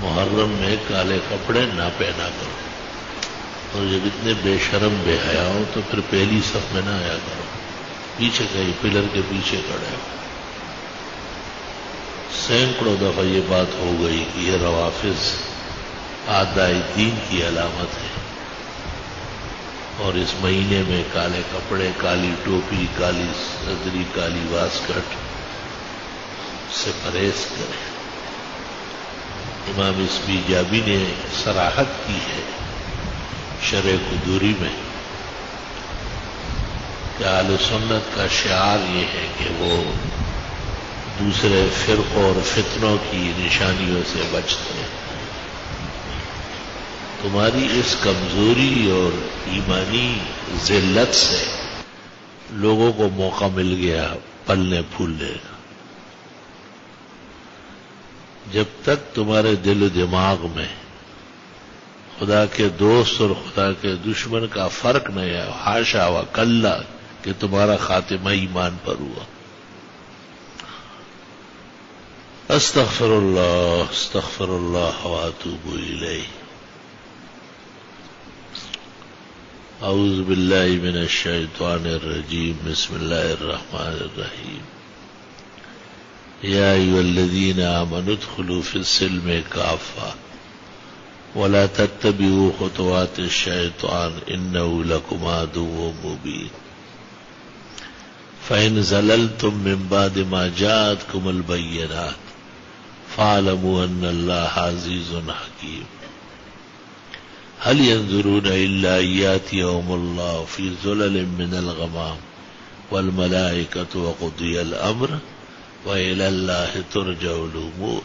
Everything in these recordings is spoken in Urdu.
محرم میں کالے کپڑے نہ پہنا کرو، اور جب اتنے بے شرم بے حیا ہو تو پھر پہلی صف میں نہ آیا کرو، پیچھے کہیں پلر کے پیچھے کھڑے ہو۔ سینکڑوں دفعہ یہ بات ہو گئی کہ یہ روافض اعداء دین کی علامت ہے، اور اس مہینے میں کالے کپڑے، کالی ٹوپی، کالی صدری، کالی واسکٹ سے پرہیز کریں۔ امام اسبیجابی نے صراحت کی ہے شرح قدوری میں کہ اہل سنت کا شعار یہ ہے کہ وہ دوسرے فرقوں اور فتنوں کی نشانیوں سے بچتے ہیں۔ تمہاری اس کمزوری اور ایمانی ذلت سے لوگوں کو موقع مل گیا پلنے پھولنے کا۔ جب تک تمہارے دل و دماغ میں خدا کے دوست اور خدا کے دشمن کا فرق نہیں ہے، حاشا و کلا کہ تمہارا خاتمہ ایمان پر ہوا۔ استغفر اللہ واتوب الیہ۔ اعوذ باللہ من الشیطان الرجیم، بسم اللہ الرحمن الرحیم۔ یا ایھا الذین آمنوا ادخلوا فی السلم کافۃ ولا تتبعوا خطوات الشیطان انہ لکم عدو مبین۔ فإن زللتم من بعد ما جاءتكم البینات فاعلموا ان اللہ عزیز حکیم۔ هل ينظرون إلا أن يأتيهم الله في ظلل من الغمام والملائكة وقضي الأمر وإلى الله ترجع الأمور۔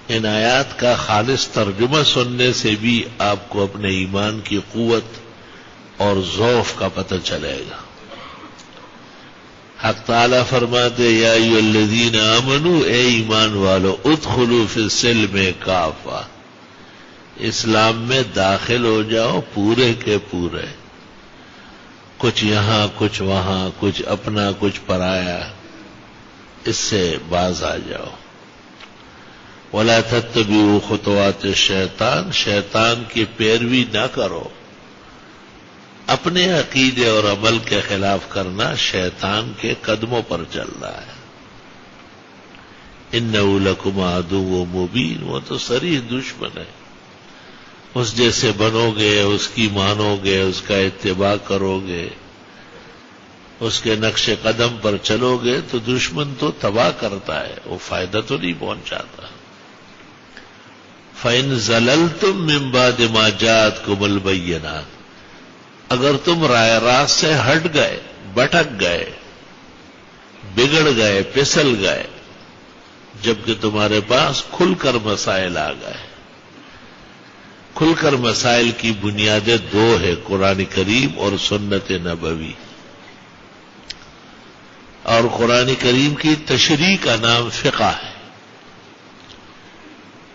ان آیات کا خالص ترجمہ سننے سے بھی آپ کو اپنے ایمان کی قوت اور ضعف کا پتہ چلے گا۔ حق تعالیٰ فرماتے یا ایھا الذین آمنوا، اے ایمان والو، ادخلوا فی السلم کافۃ، اسلام میں داخل ہو جاؤ پورے کے پورے، کچھ یہاں کچھ وہاں، کچھ اپنا کچھ پرایا، اس سے باز آ جاؤ۔ ولا تتبعوا خطوات الشیطان، شیطان کی پیروی نہ کرو۔ اپنے عقیدے اور عمل کے خلاف کرنا شیطان کے قدموں پر چل رہا ہے۔ انہ لکم عدو مبین، وہ تو صریح دشمن ہے۔ اس جیسے بنو گے، اس کی مانو گے، اس کا اتباع کرو گے، اس کے نقش قدم پر چلو گے تو دشمن تو تباہ کرتا ہے، وہ فائدہ تو نہیں پہنچاتا۔ فَإِن زَلَلْتُم مِّن بَعْدِ مَا جَاءَتْكُمُ الْبَيِّنَاتُ، اگر تم رائے راست سے ہٹ گئے، بھٹک گئے، بگڑ گئے، پھسل گئے، جبکہ تمہارے پاس کھل کر مسائل آ گئے۔ کھل کر مسائل کی بنیادیں دو ہے، قرآن کریم اور سنت نبوی، اور قرآن کریم کی تشریح کا نام فقہ ہے،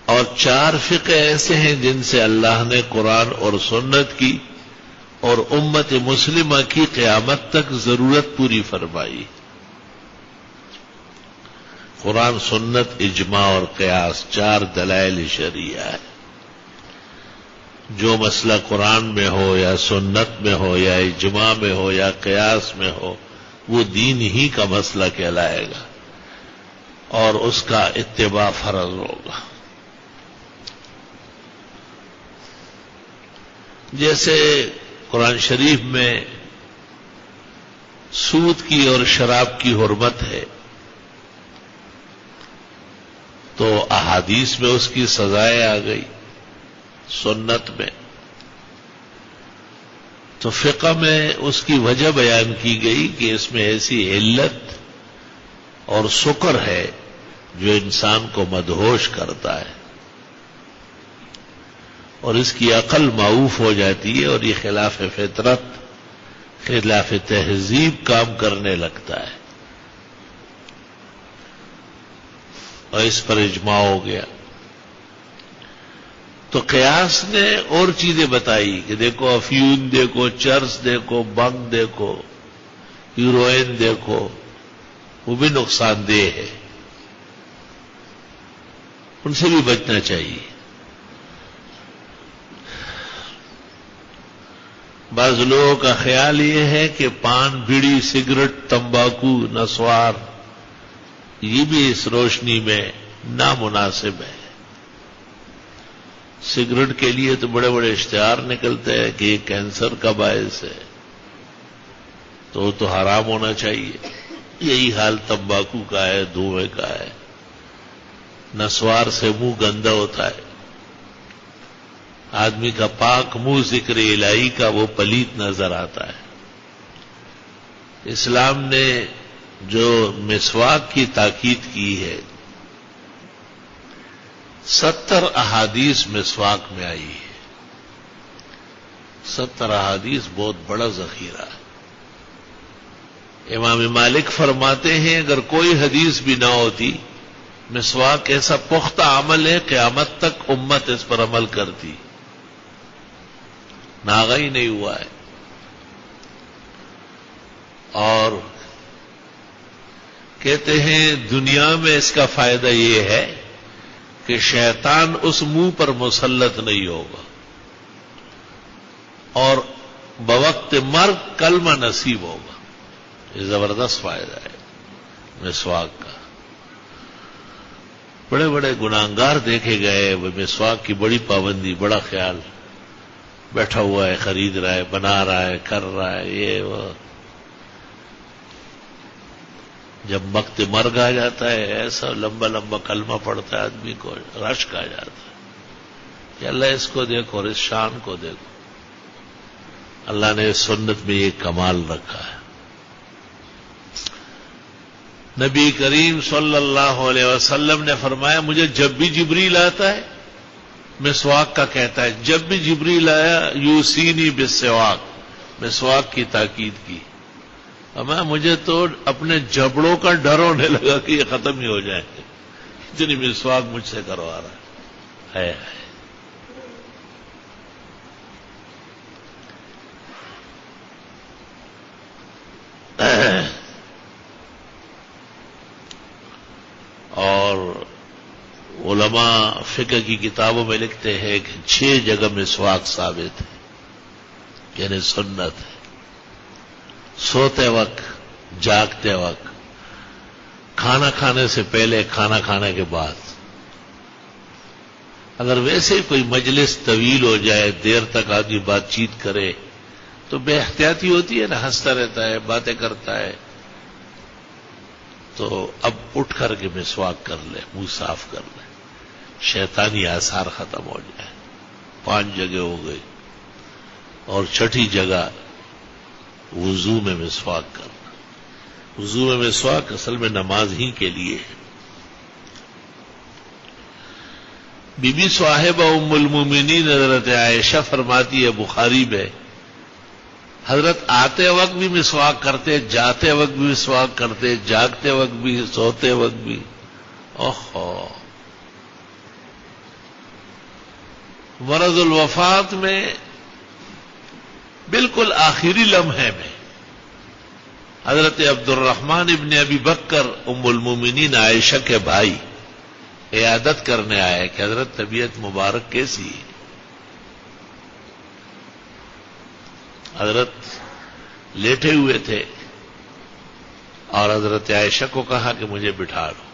اور 4 فقہ ایسے ہیں جن سے اللہ نے قرآن اور سنت کی اور امت مسلمہ کی قیامت تک ضرورت پوری فرمائی۔ قرآن، سنت، اجماع اور قیاس، 4 دلائل شرعیہ ہے۔ جو مسئلہ قرآن میں ہو یا سنت میں ہو یا اجماع میں ہو یا قیاس میں ہو، وہ دین ہی کا مسئلہ کہلائے گا اور اس کا اتباع فرض ہوگا۔ جیسے قرآن شریف میں سود کی اور شراب کی حرمت ہے، تو احادیث میں اس کی سزائیں آ گئی، سنت میں تو فقہ میں اس کی وجہ بیان کی گئی کہ اس میں ایسی علت اور سکر ہے جو انسان کو مدہوش کرتا ہے، اور اس کی عقل معوف ہو جاتی ہے، اور یہ خلاف فطرت، خلاف تہذیب کام کرنے لگتا ہے، اور اس پر اجماع ہو گیا۔ تو قیاس نے اور چیزیں بتائی کہ دیکھو افیون دیکھو، چرس دیکھو، بنگ دیکھو، ہیروئن دیکھو، وہ بھی نقصان دہ ہے۔ ان سے بھی بچنا چاہیے۔ بعض لوگوں کا خیال یہ ہے کہ پان، بیڑی، سگریٹ، تمباکو، نسوار یہ بھی اس روشنی میں نامناسب ہے۔ سگریٹ کے لیے تو بڑے بڑے اشتہار نکلتے ہیں کہ یہ کینسر کا باعث ہے، تو وہ تو حرام ہونا چاہیے۔ یہی حال تمباکو کا ہے، دھوئے کا ہے۔ نسوار سے منہ گندا ہوتا ہے، آدمی کا پاک منہ ذکر الہی کا وہ پلیت نظر آتا ہے۔ اسلام نے جو مسواک کی تاکید کی ہے، 70 احادیث مسواک میں آئی ہے۔ 70 احادیث بہت بڑا ذخیرہ ہے۔ امام مالک فرماتے ہیں اگر کوئی حدیث بھی نہ ہوتی، مسواک ایسا پختہ عمل ہے قیامت تک امت اس پر عمل کرتی، ناغا ہی نہیں ہوا ہے۔ اور کہتے ہیں دنیا میں اس کا فائدہ یہ ہے کہ شیطان اس منہ پر مسلط نہیں ہوگا، اور بوقت مرگ کلمہ نصیب ہوگا۔ یہ زبردست فائدہ ہے مسواک کا۔ بڑے بڑے گناہگار دیکھے گئے، وہ مسواک کی بڑی پابندی، بڑا خیال، بیٹھا ہوا ہے، خرید رہا ہے، بنا رہا ہے، کر رہا ہے، یہ وہ۔ جب وقت مرگ آ جاتا ہے ایسا لمبا لمبا کلمہ پڑتا ہے، آدمی کو رشک آ جاتا ہے کہ اللہ اس کو دیکھو اور اس شان کو دیکھو۔ اللہ نے سنت میں یہ کمال رکھا ہے۔ نبی کریم صلی اللہ علیہ وسلم نے فرمایا مجھے جب بھی جبریل آتا ہے مسواک کا کہتا ہے، جب بھی جبریل آیا یوسینی بالسواک، مسواک کی تاکید کی۔ میں مجھے تو اپنے جبڑوں کا ڈر ہونے لگا کہ یہ ختم ہی ہو جائے، اتنی مسواک مجھ سے کروا رہا ہے۔ اور علماء فقہ کی کتابوں میں لکھتے ہیں کہ 6 جگہ مسواک ثابت ہے، یعنی سنت ہے۔ سوتے وقت، جاگتے وقت، کھانا کھانے سے پہلے، کھانا کھانے کے بعد۔ اگر ویسے ہی کوئی مجلس طویل ہو جائے، دیر تک آدمی بات چیت کرے تو بے احتیاطی ہوتی ہے نا، ہنستا رہتا ہے، باتیں کرتا ہے، تو اب اٹھ کر کے مسواک کر لے، منہ صاف کر لے، شیطانی آثار ختم ہو جائے۔ 5 جگہ ہو گئی۔ اور 6ٹھی جگہ وضو میں مسواک کرنا۔ وضو میں مسواک اصل میں نماز ہی کے لیے ہے۔ بی بی صاحبہ ام المومنین حضرت عائشہ فرماتی ہے بخاری میں، حضرت آتے وقت بھی مسواک کرتے، جاتے وقت بھی مسواک کرتے، جاگتے وقت بھی، سوتے وقت بھی۔ اوہو، مرض الوفات میں بالکل آخری لمحے میں حضرت عبد الرحمن ابن ابی بکر ام المومنین عائشہ کے بھائی عیادت کرنے آئے کہ حضرت طبیعت مبارک کیسی ہے؟ حضرت لیٹے ہوئے تھے اور حضرت عائشہ کو کہا کہ مجھے بٹھا لو،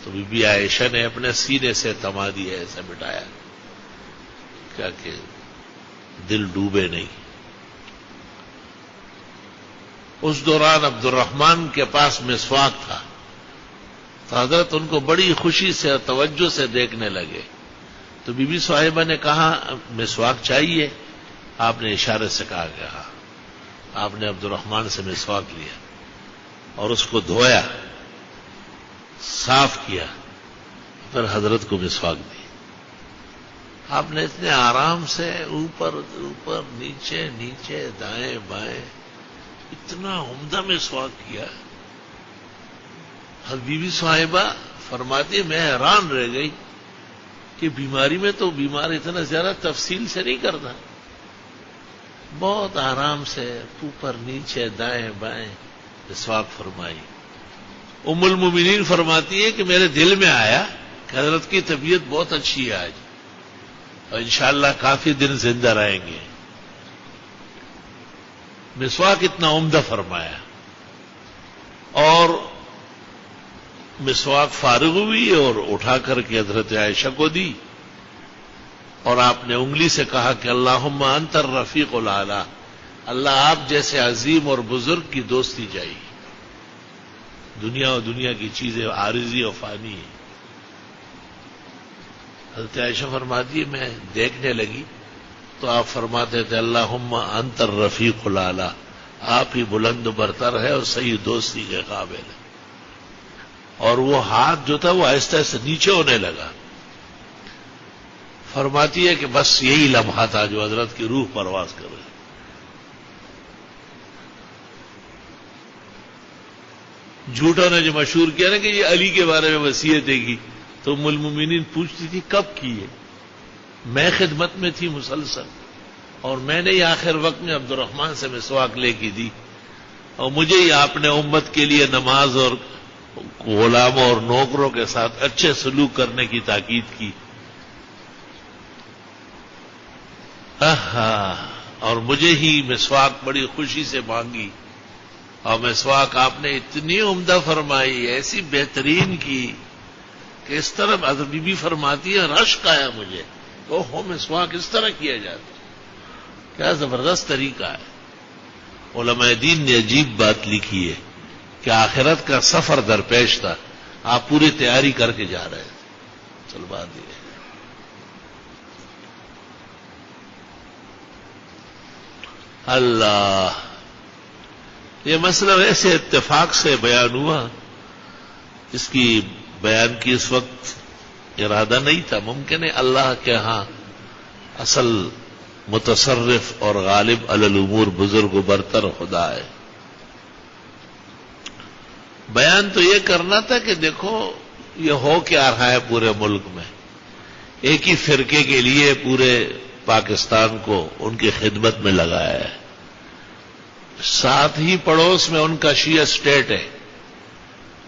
تو بی بی عائشہ نے اپنے سینے سے تما دیا، ایسا بٹھایا کیا کہ دل ڈوبے نہیں۔ اس دوران عبد الرحمن کے پاس مسواک تھا، تو حضرت ان کو بڑی خوشی سے اور توجہ سے دیکھنے لگے۔ تو بی بی صاحبہ نے کہا مسواک چاہیے؟ آپ نے اشارے سے کہا کہ ہاں۔ آپ نے عبد الرحمن سے مسواک لیا اور اس کو دھویا، صاف کیا، پھر حضرت کو مسواک دی۔ آپ نے اتنے آرام سے اوپر اوپر، نیچے نیچے، دائیں بائیں، اتنا عمدہ مسواک کیا۔ بی بی صاحبہ فرماتی ہے میں حیران رہ گئی کہ بیماری میں تو بیمار اتنا زیادہ تفصیل سے نہیں کرتا، بہت آرام سے اوپر نیچے دائیں بائیں مسواک فرمائی۔ ام المومنین فرماتی ہے کہ میرے دل میں آیا کہ حضرت کی طبیعت بہت اچھی ہے آج اور انشاءاللہ کافی دن زندہ رہیں گے. مسواک اتنا عمدہ فرمایا اور مسواک فارغ ہوئی اور اٹھا کر کے حضرت عائشہ کو دی اور آپ نے انگلی سے کہا کہ اللہم انت الرفیق الاعلی، اللہ آپ جیسے عظیم اور بزرگ کی دوستی چاہیے. دنیا اور دنیا کی چیزیں عارضی اور فانی ہیں. حضرت عائشہ فرماتی ہے میں دیکھنے لگی تو آپ فرماتے تھے اللہم انت الرفیق الاعلی، آپ ہی بلند و برتر ہے اور صحیح دوستی کے قابل ہے. اور وہ ہاتھ جو تھا وہ آہستہ آہستہ نیچے ہونے لگا. فرماتی ہے کہ بس یہی لمحہ تھا جو حضرت کی روح پرواز کر رہی. جھوٹوں نے جو مشہور کیا نا کہ یہ علی کے بارے میں وصیتیں کی تو ام المومنین پوچھتی تھی کب کی ہے؟ میں خدمت میں تھی مسلسل اور میں نے ہی آخر وقت میں عبد الرحمن سے مسواک لے کی دی اور مجھے ہی آپ نے امت کے لیے نماز اور غلاموں اور نوکروں کے ساتھ اچھے سلوک کرنے کی تاکید کی. اور مجھے ہی مسواک بڑی خوشی سے مانگی اور مسواک آپ نے اتنی عمدہ فرمائی، ایسی بہترین کی کہ اس طرح حضرت بی بی فرماتی ہے رشک آیا مجھے. اوہو مسواک اس طرح کیا جاتا، کیا زبردست طریقہ ہے. علماء دین نے عجیب بات لکھی ہے کہ آخرت کا سفر درپیش تھا، آپ پوری تیاری کر کے جا رہے تھے. چل بات یہ اللہ، یہ مسئلہ ویسے اتفاق سے بیان ہوا، اس کی بیان کی اس وقت ارادہ نہیں تھا. ممکن ہے اللہ کے ہاں اصل متصرف اور غالب علی الامور بزرگ و برتر خدا ہے. بیان تو یہ کرنا تھا کہ دیکھو یہ ہو کیا رہا ہے پورے ملک میں. ایک ہی فرقے کے لیے پورے پاکستان کو ان کی خدمت میں لگایا ہے. ساتھ ہی پڑوس میں ان کا شیعہ اسٹیٹ ہے،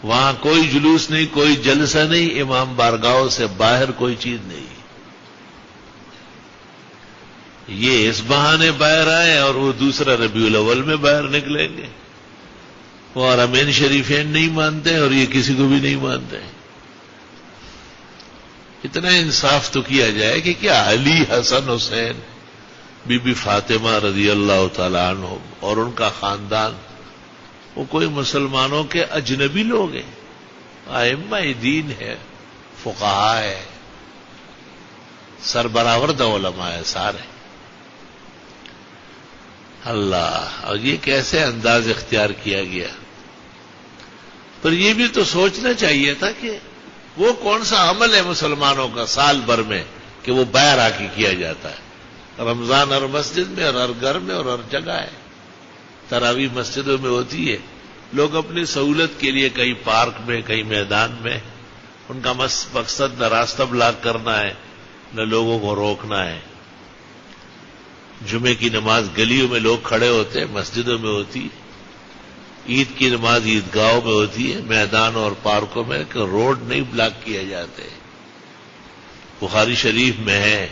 وہاں کوئی جلوس نہیں، کوئی جلسہ نہیں، امام بارگاہوں سے باہر کوئی چیز نہیں. یہ اس بہانے باہر آئے اور وہ دوسرا ربیع الاول میں باہر نکلیں گے. وہ حرمین شریفین نہیں مانتے اور یہ کسی کو بھی نہیں مانتے. اتنا انصاف تو کیا جائے کہ کیا علی، حسن، حسین، بی بی فاطمہ رضی اللہ تعالی عنہ اور ان کا خاندان وہ کوئی مسلمانوں کے اجنبی لوگ ہیں؟ ائمہ دین ہے، فقہاء ہے، سربراورد علماء ہے سارے. اللہ، اور یہ کیسے انداز اختیار کیا گیا. پر یہ بھی تو سوچنا چاہیے تھا کہ وہ کون سا عمل ہے مسلمانوں کا سال بھر میں کہ وہ باہر آ کے کیا جاتا ہے. رمضان ہر مسجد میں اور ہر گھر میں اور ہر جگہ ہے. تراویح مسجدوں میں ہوتی ہے. لوگ اپنی سہولت کے لیے کہیں پارک میں، کہیں میدان میں، ان کا مقصد نہ راستہ بلاک کرنا ہے نہ لوگوں کو روکنا ہے. جمعے کی نماز گلیوں میں لوگ کھڑے ہوتے ہیں، مسجدوں میں ہوتی ہے. عید کی نماز عیدگاہوں میں ہوتی ہے، میدانوں اور پارکوں میں، کہ روڈ نہیں بلاک کیے جاتے. بخاری شریف میں ہے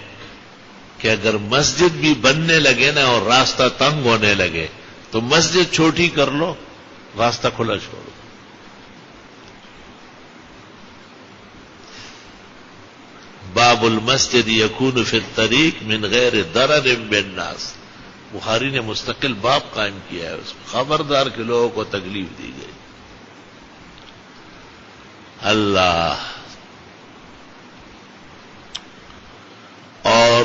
کہ اگر مسجد بھی بننے لگے نا اور راستہ تنگ ہونے لگے تو مسجد چھوٹی کر لو، راستہ کھلا چھوڑو. باب المسجد یکون فی الطریق من غیر ضرر بالناس. بخاری نے مستقل باب قائم کیا ہے، اس میں خبردار کے لوگوں کو تکلیف دی گئی. اللہ، اور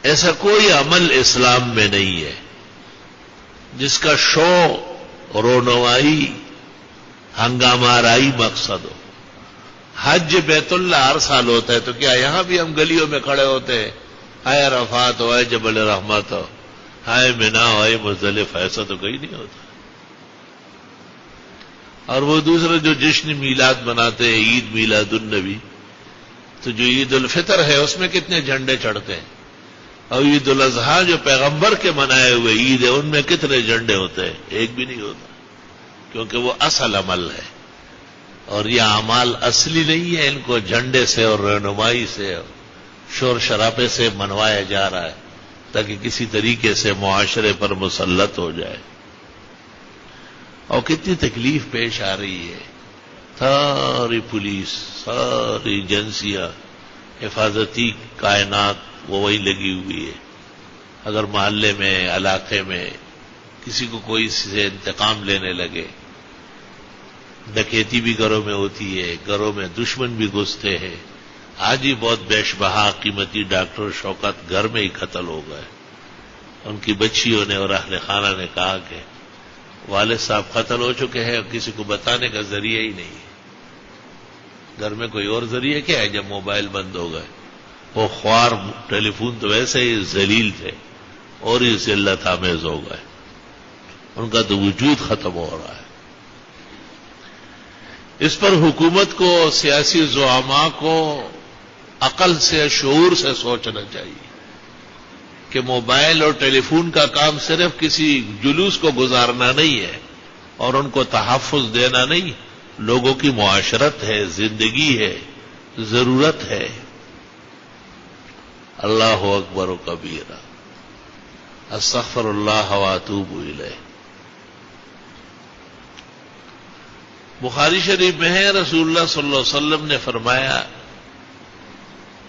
ایسا کوئی عمل اسلام میں نہیں ہے جس کا شو، رونمائی، ہنگامہ آرائی مقصد ہو. حج بیت اللہ ہر سال ہوتا ہے تو کیا یہاں بھی ہم گلیوں میں کھڑے ہوتے ہیں، ہائے عرفات ہو، ہائے جبل رحمت ہو، ہائے منا ہو، ہائے مزدلفہ؟ ایسا تو کہیں نہیں ہوتا. اور وہ دوسرے جو جشن میلاد مناتے ہیں، عید میلاد النبی، تو جو عید الفطر ہے اس میں کتنے جھنڈے چڑھتے ہیں، اور عید الاضحیٰ جو پیغمبر کے منائے ہوئے عید ہے ان میں کتنے جھنڈے ہوتے ہیں؟ ایک بھی نہیں ہوتا، کیونکہ وہ اصل عمل ہے. اور یہ اعمال اصلی نہیں ہے، ان کو جھنڈے سے اور رہنمائی سے اور شور شرابے سے منوایا جا رہا ہے تاکہ کسی طریقے سے معاشرے پر مسلط ہو جائے. اور کتنی تکلیف پیش آ رہی ہے. ساری پولیس، ساری ایجنسیاں، حفاظتی کائنات وہ وہی لگی ہوئی ہے. اگر محلے میں، علاقے میں کسی کو کوئی سے انتقام لینے لگے، ڈکیتی بھی گھروں میں ہوتی ہے، گھروں میں دشمن بھی گھستے ہیں. آج ہی بہت بیش بہا قیمتی ڈاکٹر شوکت گھر میں ہی قتل ہو گئے. ان کی بچیوں نے اور اہل خانہ نے کہا کہ والد صاحب قتل ہو چکے ہیں اور کسی کو بتانے کا ذریعہ ہی نہیں ہے. گھر میں کوئی اور ذریعہ کیا ہے جب موبائل بند ہو گئے؟ وہ خوار ٹیلی فون تو ویسے ہی ذلیل تھے اور ہی ذلت آمیز ہو گئے. ان کا تو وجود ختم ہو رہا ہے. اس پر حکومت کو، سیاسی زعماء کو عقل سے، شعور سے سوچنا چاہیے کہ موبائل اور ٹیلی فون کا کام صرف کسی جلوس کو گزارنا نہیں ہے اور ان کو تحفظ دینا نہیں. لوگوں کی معاشرت ہے، زندگی ہے، ضرورت ہے. اللہ اکبر و کبیرہ، استغفر اللہ واتوب الیہ. بخاری شریف میں ہے، رسول اللہ صلی اللہ علیہ وسلم نے فرمایا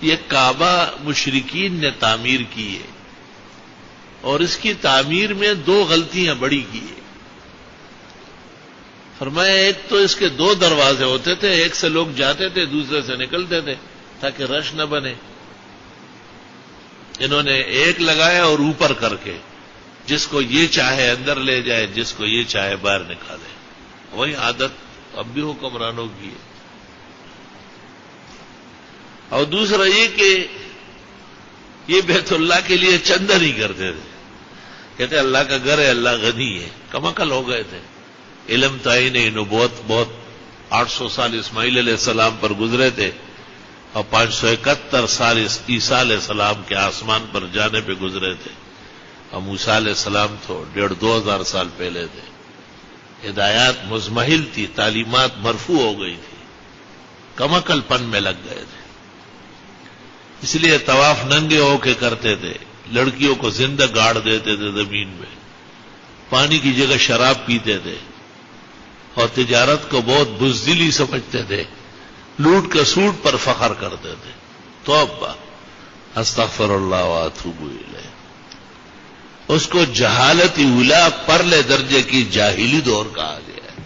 یہ کعبہ مشرکین نے تعمیر کی ہے اور اس کی تعمیر میں 2 غلطیاں بڑی کی ہیں. فرمایا ایک تو اس کے 2 دروازے ہوتے تھے، ایک سے لوگ جاتے تھے، دوسرے سے نکلتے تھے تاکہ رش نہ بنے. انہوں نے ایک لگایا اور اوپر کر کے جس کو یہ چاہے اندر لے جائے، جس کو یہ چاہے باہر نکالے. وہی عادت اب بھی حکمرانوں کی ہے. اور دوسرا یہ کہ یہ بیت اللہ کے لیے چندہ نہیں کرتے تھے. کہتے اللہ کا گھر ہے، اللہ غنی ہے. کمعقل ہو گئے تھے. علم تعین نبوت بہت 800 سال اسماعیل علیہ السلام پر گزرے تھے اور 571 سال عیسیٰ علیہ السلام کے آسمان پر جانے پہ گزرے تھے. اور موسیٰ علیہ السلام تو 1500 سال پہلے تھے. ہدایات مزمحل تھی، تعلیمات مرفوع ہو گئی تھی. کمعقل پن میں لگ گئے تھے. اس لیے طواف ننگے ہو کے کرتے تھے. لڑکیوں کو زندہ گاڑ دیتے تھے زمین میں. پانی کی جگہ شراب پیتے تھے اور تجارت کو بہت بزدلی سمجھتے تھے. لوٹ کے سوٹ پر فخر کرتے تھے. توبہ، استغفر اللہ واتوب الیہ. اس کو جہالت اولا، پرلے درجے کی جاہلی دور کہا گیا ہے.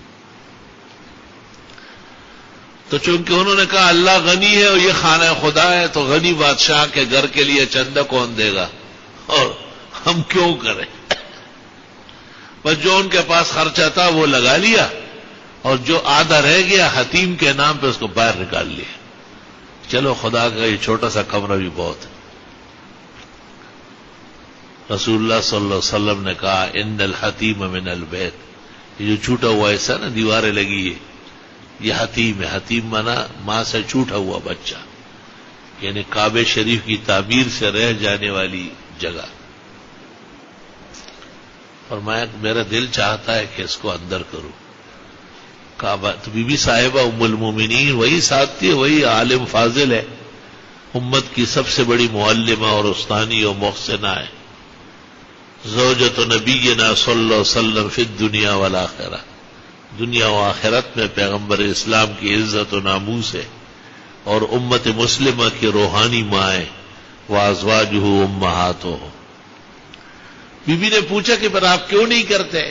تو چونکہ انہوں نے کہا اللہ غنی ہے اور یہ خانہ خدا ہے تو غنی بادشاہ کے گھر کے لیے چندہ کون دے گا اور ہم کیوں کریں. بس جو ان کے پاس خرچہ تھا وہ لگا لیا اور جو آدھا رہ گیا حتیم کے نام پہ اس کو باہر نکال لیا. چلو خدا کا یہ چھوٹا سا کمرہ بھی بہت ہے. رسول اللہ صلی اللہ علیہ وسلم نے کہا ان الحتیم من البیت. یہ جو چھوٹا ہوا ایسا نا دیواریں لگی ہے، یہ حتیم ہے. حتیم مانا ماں سے چھوٹا ہوا بچہ، یعنی کعبہ شریف کی تعمیر سے رہ جانے والی جگہ. فرمایا میرا دل چاہتا ہے کہ اس کو اندر کروں. کعبہ تو بی بی صاحبہ ام المومنین وہی ساتھ تھی، وہی عالم فاضل ہے، امت کی سب سے بڑی معلمہ اور استانی اور محسنہ ہے. زوجۃ نبینا صلی اللہ علیہ وسلم فی الدنیا والآخرہ. دنیا و آخرت میں پیغمبر اسلام کی عزت و ناموس ہے اور امت مسلمہ کی روحانی ماں ہے. وازواجہ امہاتہ. بی بی نے پوچھا کہ پر آپ کیوں نہیں کرتے؟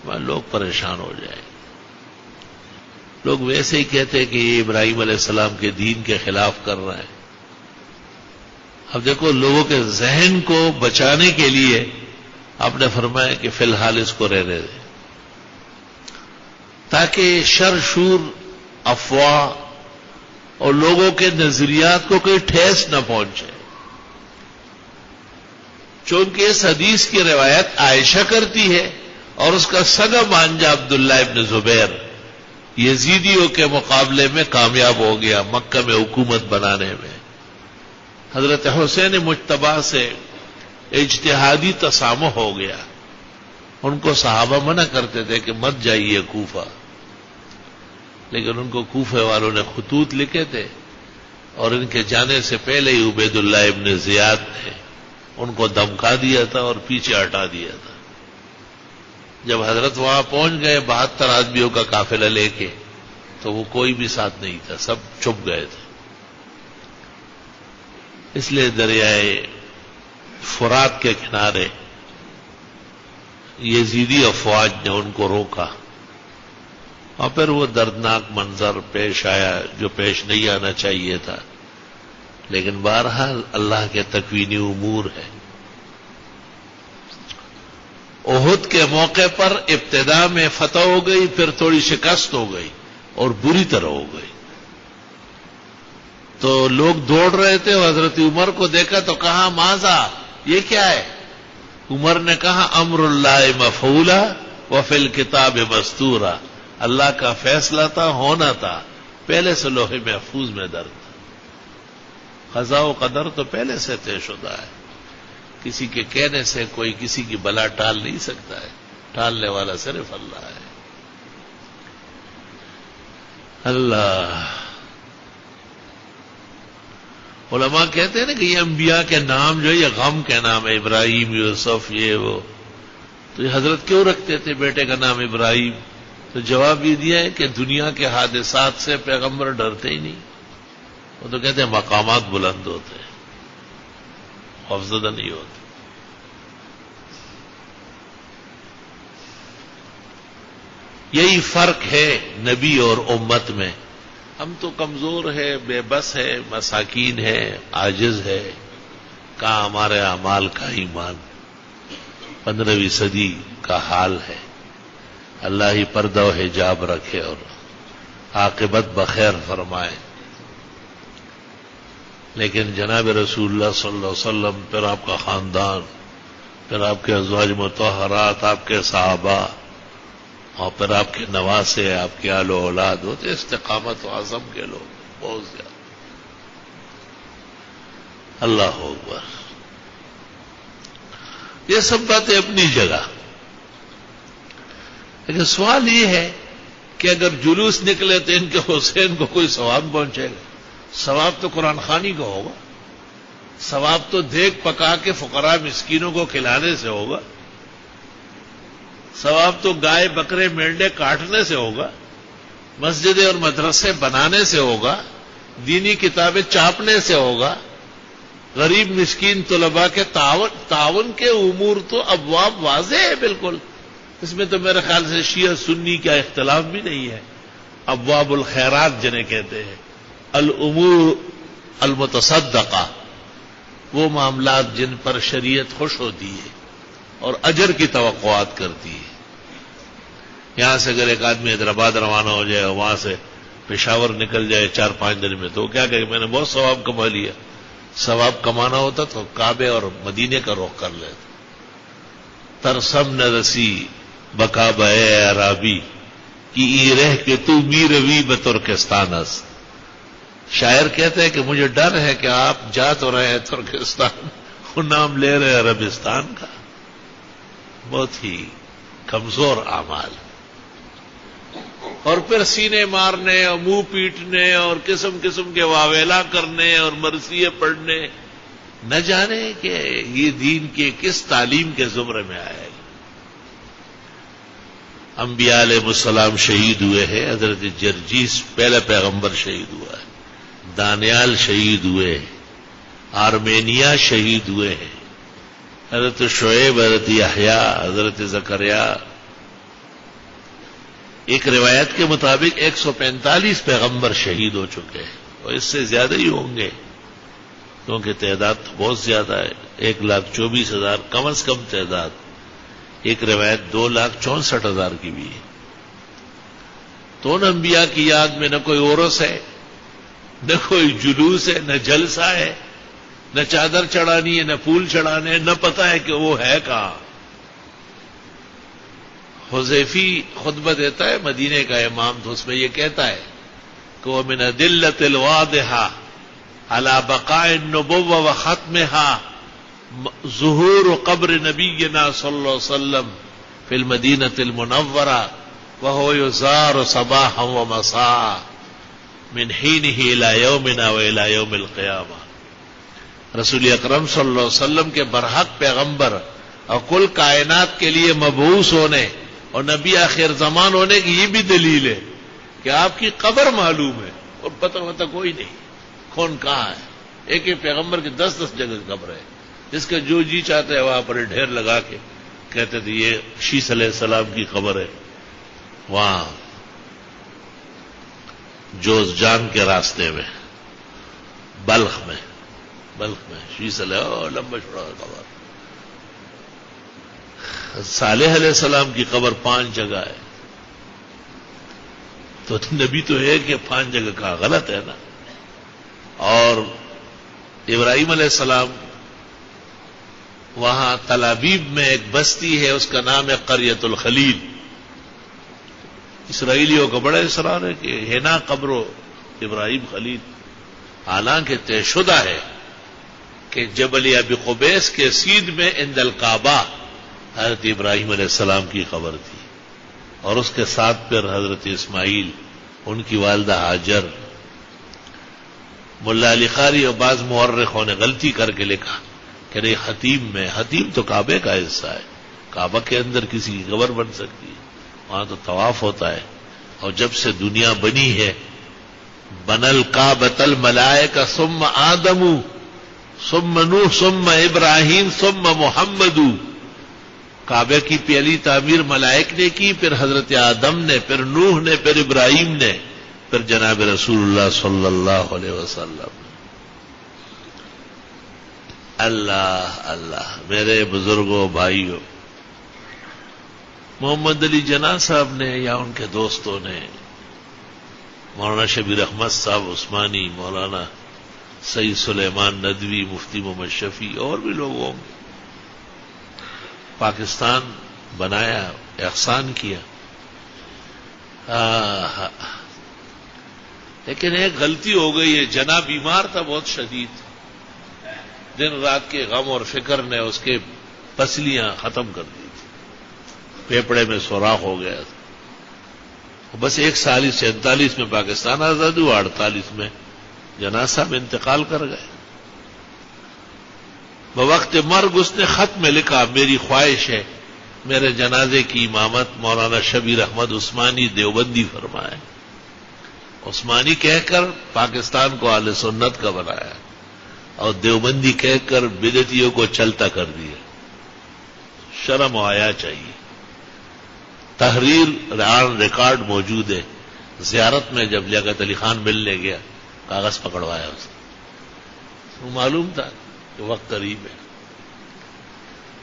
لوگ پریشان ہو جائیں. لوگ ویسے ہی کہتے کہ یہ ابراہیم علیہ السلام کے دین کے خلاف کر رہا ہے. اب دیکھو لوگوں کے ذہن کو بچانے کے لیے آپ نے فرمایا کہ فی الحال اس کو رہنے دیں تاکہ شر شور، افواہ اور لوگوں کے نظریات کو کوئی ٹھیس نہ پہنچے. چونکہ اس حدیث کی روایت عائشہ کرتی ہے اور اس کا سگا بھانجا عبداللہ ابن زبیر یزیدیوں کے مقابلے میں کامیاب ہو گیا مکہ میں حکومت بنانے میں. حضرت حسین مجتبی سے اجتہادی تسامح ہو گیا. ان کو صحابہ منع کرتے تھے کہ مت جائیے کوفہ. لیکن ان کو کوفے والوں نے خطوط لکھے تھے اور ان کے جانے سے پہلے ہی عبید اللہ ابن زیاد نے ان کو دمکا دیا تھا اور پیچھے ہٹا دیا تھا. جب حضرت وہاں پہنچ گئے 72 آدمیوں کا قافلہ لے کے، تو وہ کوئی بھی ساتھ نہیں تھا، سب چھپ گئے تھے. اس لیے دریائے فرات کے کنارے یزیدی افواج نے ان کو روکا اور پھر وہ دردناک منظر پیش آیا جو پیش نہیں آنا چاہیے تھا، لیکن بہرحال اللہ کے تکوینی امور ہے. احد کے موقع پر ابتدا میں فتح ہو گئی، پھر تھوڑی شکست ہو گئی اور بری طرح ہو گئی. تو لوگ دوڑ رہے تھے، حضرت عمر کو دیکھا تو کہا ماذا، یہ کیا ہے؟ عمر نے کہا امر اللہ مفعولا وفی الکتاب مستورا، اللہ کا فیصلہ تھا، ہونا تھا، پہلے سے لوح محفوظ میں درج تھا. قضاء و قدر تو پہلے سے طے شدہ ہے، کسی کے کہنے سے کوئی کسی کی بلا ٹال نہیں سکتا ہے، ٹالنے والا صرف اللہ ہے. اللہ. علماء کہتے ہیں نا کہ یہ انبیاء کے نام جو ہے یہ غم کے نام ہے، ابراہیم، یوسف، یہ وہ. تو یہ حضرت کیوں رکھتے تھے بیٹے کا نام ابراہیم؟ تو جواب یہ دیا ہے کہ دنیا کے حادثات سے پیغمبر ڈرتے ہی نہیں. وہ تو کہتے ہیں مقامات بلند ہوتے ہیں، خوفزدہ نہیں ہوتے. یہی فرق ہے نبی اور امت میں. ہم تو کمزور ہے، بے بس ہے، مساکین ہے، عاجز ہے. کہاں ہمارے اعمال کا ایمان. 15ویں صدی کا حال ہے. اللہ ہی پردہ و حجاب رکھے اور عاقبت بخیر فرمائے. لیکن جناب رسول اللہ صلی اللہ علیہ وسلم، پھر آپ کا خاندان، پھر آپ کے ازواج مطہرات، آپ کے صحابہ، اور پھر آپ کے نواسے، آپ کے آل و اولاد ہوتے استقامت و عزم کے لوگ بہت زیادہ. اللہ اکبر. یہ سب باتیں اپنی جگہ، لیکن سوال یہ ہے کہ اگر جلوس نکلے تو ان کے حسین کو کوئی ثواب پہنچے گا؟ ثواب تو قرآن خوانی کا ہوگا، ثواب تو دیگ پکا کے فقراء مسکینوں کو کھلانے سے ہوگا، ثواب تو گائے بکرے مینڈے کاٹنے سے ہوگا، مسجدیں اور مدرسے بنانے سے ہوگا، دینی کتابیں چھاپنے سے ہوگا، غریب مسکین طلباء کے تعاون کے امور تو ابواب واضح ہے بالکل. اس میں تو میرے خیال سے شیعہ سنی کا اختلاف بھی نہیں ہے. ابواب الخیرات جنہیں کہتے ہیں، الامور المتصدقہ، وہ معاملات جن پر شریعت خوش ہوتی ہے اور اجر کی توقعات کرتی ہے. یہاں سے اگر ایک آدمی حیدرآباد روانہ ہو جائے، وہاں سے پشاور نکل جائے 4-5 دن میں، تو کیا کہ میں نے بہت ثواب کما لیا. ثواب کمانا ہوتا تو کعبے اور مدینے کا رخ کر لیتا. ترسم نہ رسی بکا بے عرابی کی ای رہ کے تو می روی بترکستان است. شاعر کہتے ہیں کہ مجھے ڈر ہے کہ آپ جا تو رہے ہیں ترکستان اور نام لے رہے ہیں عربستان کا. بہت ہی کمزور اعمال، اور پھر سینے مارنے اور منہ پیٹنے اور قسم قسم کے واویلا کرنے اور مرثیے پڑھنے. نہ جانے کہ یہ دین کے کس تعلیم کے زمرے میں آئے گا. انبیاء علیہ السلام شہید ہوئے ہیں. حضرت جرجیس پہلا پیغمبر شہید ہوا ہے، دانیال شہید ہوئے ہیں، آرمینیا شہید ہوئے ہیں، حضرت شعیب، حضرت یحییٰ، حضرت زکریا. ایک روایت کے مطابق 145 پیغمبر شہید ہو چکے ہیں، اور اس سے زیادہ ہی ہوں گے کیونکہ تعداد تو بہت زیادہ ہے. 1,24,000 کم از کم تعداد. ایک روایت 2,64,000 کی بھی ہے. تو ان انبیاء کی یاد میں نہ کوئی عرس ہے، نہ کوئی جلوس ہے، نہ جلسہ ہے، نہ چادر چڑھانی ہے، نہ پھول چڑھانے ہیں، نہ پتہ ہے کہ وہ ہے کہاں. حذیفی خطبہ دیتا ہے مدینے کا امام، تو اس میں یہ کہتا ہے کہ وہ من ادلۃ الواضحہ علی بقاء النبوۃ وختمها ظہور قبر نبینا صلی اللہ علیہ وسلم فی المدینۃ المنورہ وهو يزار صباحا ومساء من حينه الى يومنا والى يوم القيامه. رسول اکرم صلی اللہ علیہ وسلم کے برحق پیغمبر اور کل کائنات کے لیے مبعوث ہونے اور نبی آخر زمان ہونے کی یہ بھی دلیل ہے کہ آپ کی قبر معلوم ہے اور پتہ کوئی نہیں کون کہاں ہے. ایک ایک پیغمبر کی 10 جگہ قبر ہے، جس کا جو جی چاہتا ہے وہاں پر ڈھیر لگا کے کہتے تھے یہ شیس علیہ السلام کی قبر ہے وہاں جوزجان کے راستے میں بلخ میں شیس علیہ لمبا چھوڑا قبر. صالح علیہ السلام کی قبر 5 جگہ ہے، تو نبی تو ہے کہ 5 جگہ کا غلط ہے نا. اور ابراہیم علیہ السلام وہاں تلابیب میں ایک بستی ہے، اس کا نام ہے قریۃ الخلیل. اسرائیلیوں کا بڑا اصرار ہے کہ ہے نا قبر ابراہیم خلیل، حالانکہ طے شدہ ہے کہ جبل ابی قبیس کے سیدھ میں عند الکعبہ حضرت ابراہیم علیہ السلام کی قبر تھی، اور اس کے ساتھ پھر حضرت اسماعیل، ان کی والدہ ہاجر. ملا علی قاری اور بعض مورخوں نے غلطی کر کے لکھا کہ نہیں حتیم تو کعبے کا حصہ ہے، کعبہ کے اندر کسی کی قبر بن سکتی ہے، وہاں تو طواف ہوتا ہے. اور جب سے دنیا بنی ہے بن الکعبۃ الملائکہ ثم آدم ثم نوح ثم ابراہیم ثم محمد. کعبے کی پہلی تعمیر ملائک نے کی، پھر حضرت آدم نے، پھر نوح نے، پھر ابراہیم نے، پھر جناب رسول اللہ صلی اللہ علیہ وسلم. اللہ اللہ میرے بزرگوں بھائیوں، محمد علی جناح صاحب نے یا ان کے دوستوں نے، مولانا شبیر احمد صاحب عثمانی، مولانا سید سلیمان ندوی، مفتی محمد شفیع اور بھی لوگوں نے پاکستان بنایا، احسان کیا. لیکن ایک غلطی ہو گئی ہے، جناح بیمار تھا بہت شدید، دن رات کے غم اور فکر نے اس کے پسلیاں ختم کر دی تھی، پھیپڑے میں سوراخ ہو گیا تھا. بس 1 سال 47 میں پاکستان آزاد ہوا، 48 میں جناح صاحب انتقال کر گئے. بوقت مرگ اس نے خط میں لکھا میری خواہش ہے میرے جنازے کی امامت مولانا شبیر احمد عثمانی دیوبندی فرمائے. عثمانی کہہ کر پاکستان کو اہل سنت کا بنایا اور دیوبندی کہہ کر بدعتیوں کو چلتا کر دیا. شرم و حیا چاہیے. تحریر ریکارڈ موجود ہے، زیارت میں جب لیاقت علی خان ملنے گیا کاغذ پکڑوایا اس نے، معلوم تھا کہ وقت قریب ہے.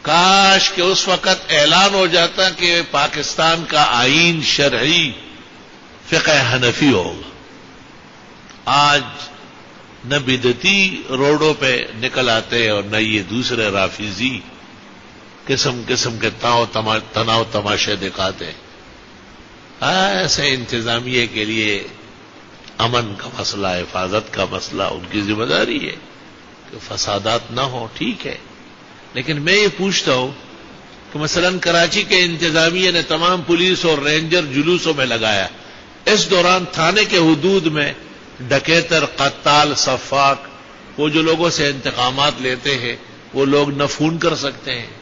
کاش کہ اس وقت اعلان ہو جاتا کہ پاکستان کا آئین شرعی فقہ حنفی ہوگا. آج نہ بدعتی روڈوں پہ نکل آتے اور نہ یہ دوسرے رافضی قسم قسم کے تناؤ تماشے دکھاتے. ایسے انتظامیہ کے لیے امن کا مسئلہ، حفاظت کا مسئلہ ان کی ذمہ داری ہے کہ فسادات نہ ہو، ٹھیک ہے. لیکن میں یہ پوچھتا ہوں کہ مثلا کراچی کے انتظامیہ نے تمام پولیس اور رینجر جلوسوں میں لگایا، اس دوران تھانے کے حدود میں ڈکیتر، قتال، سفاک، وہ جو لوگوں سے انتقامات لیتے ہیں وہ لوگ نہ فون کر سکتے ہیں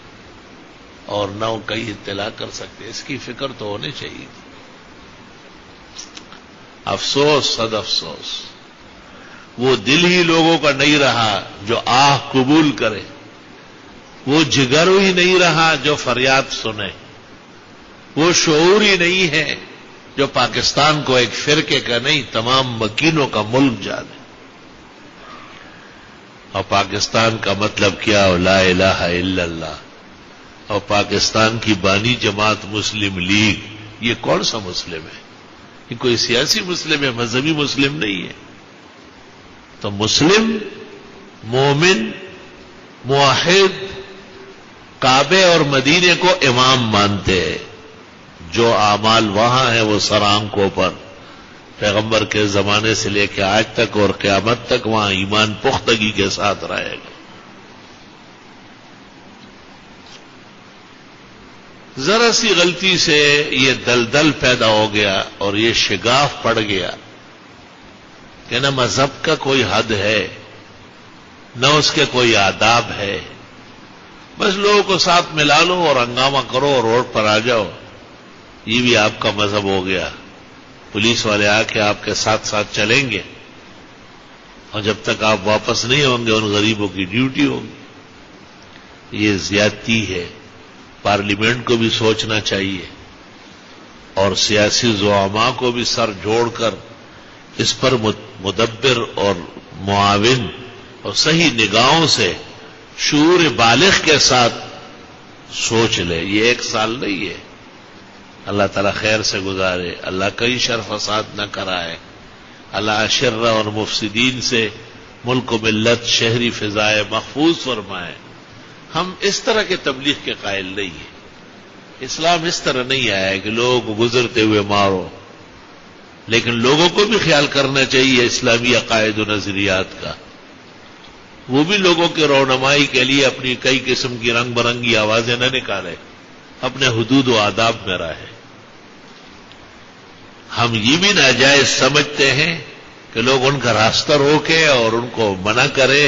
اور نہ کہیں اطلاع کر سکتے. اس کی فکر تو ہونی چاہیے. افسوس، صد افسوس، وہ دل ہی لوگوں کا نہیں رہا جو آہ قبول کرے، وہ جگر ہی نہیں رہا جو فریاد سنے، وہ شعور ہی نہیں ہے جو پاکستان کو ایک فرقے کا نہیں تمام مکینوں کا ملک جانے. اور پاکستان کا مطلب کیا ہو؟ لا الہ الا اللہ. اور پاکستان کی بانی جماعت مسلم لیگ، یہ کون سا مسلم ہے؟ یہ کوئی سیاسی مسلم ہے، مذہبی مسلم نہیں ہے. تو مسلم، مومن، موحد کعبے اور مدینے کو امام مانتے ہیں. جو اعمال وہاں ہیں وہ سر آنکھوں پر پیغمبر کے زمانے سے لے کے آج تک اور قیامت تک وہاں ایمان پختگی کے ساتھ رہے گا. ذرا سی غلطی سے یہ دلدل پیدا ہو گیا اور یہ شگاف پڑ گیا کہ نہ مذہب کا کوئی حد ہے نہ اس کے کوئی آداب ہے، بس لوگوں کو ساتھ ملا لو اور ہنگامہ کرو اور روڈ پر آ جاؤ، یہ بھی آپ کا مذہب ہو گیا۔ پولیس والے آ کے آپ کے ساتھ ساتھ چلیں گے اور جب تک آپ واپس نہیں ہوں گے ان غریبوں کی ڈیوٹی ہوگی۔ یہ زیادتی ہے، پارلیمنٹ کو بھی سوچنا چاہیے اور سیاسی زعماء کو بھی سر جوڑ کر اس پر مدبر اور معاون اور صحیح نگاہوں سے شعور بالغ کے ساتھ سوچ لے۔ یہ ایک سال نہیں ہے، اللہ تعالیٰ خیر سے گزارے، اللہ کئی شر فساد نہ کرائے، اللہ اشرہ اور مفسدین سے ملک و ملت شہری فضائے محفوظ فرمائے۔ ہم اس طرح کے تبلیغ کے قائل نہیں ہیں۔ اسلام اس طرح نہیں آیا ہے کہ لوگوں کو گزرتے ہوئے مارو، لیکن لوگوں کو بھی خیال کرنا چاہیے اسلامی عقائد و نظریات کا۔ وہ بھی لوگوں کے رونمائی کے لیے اپنی کئی قسم کی رنگ برنگی آوازیں نہ نکالے، اپنے حدود و آداب میں رہے۔ ہم یہ بھی ناجائز سمجھتے ہیں کہ لوگ ان کا راستہ روکے اور ان کو منع کرے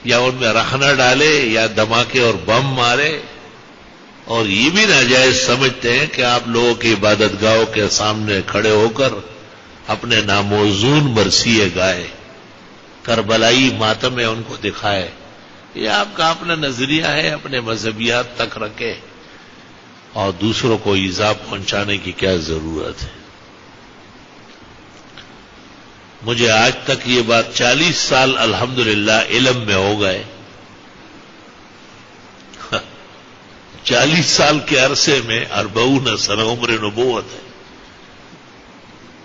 یا ان میں رخ نہ ڈالے یا دھماکے اور بم مارے، اور یہ بھی ناجائز سمجھتے ہیں کہ آپ لوگوں کی عبادت گاہوں کے سامنے کھڑے ہو کر اپنے ناموزون مرثیے گائے، کربلائی ماتم ان کو دکھائے۔ یہ آپ کا اپنا نظریہ ہے، اپنے مذہبیات تک رکھے اور دوسروں کو ایذا پہنچانے کی کیا ضرورت ہے۔ مجھے آج تک یہ بات 40 سال الحمدللہ علم میں ہو گئے، 40 سال کے عرصے میں 40 سنہ عمر نبوت ہے،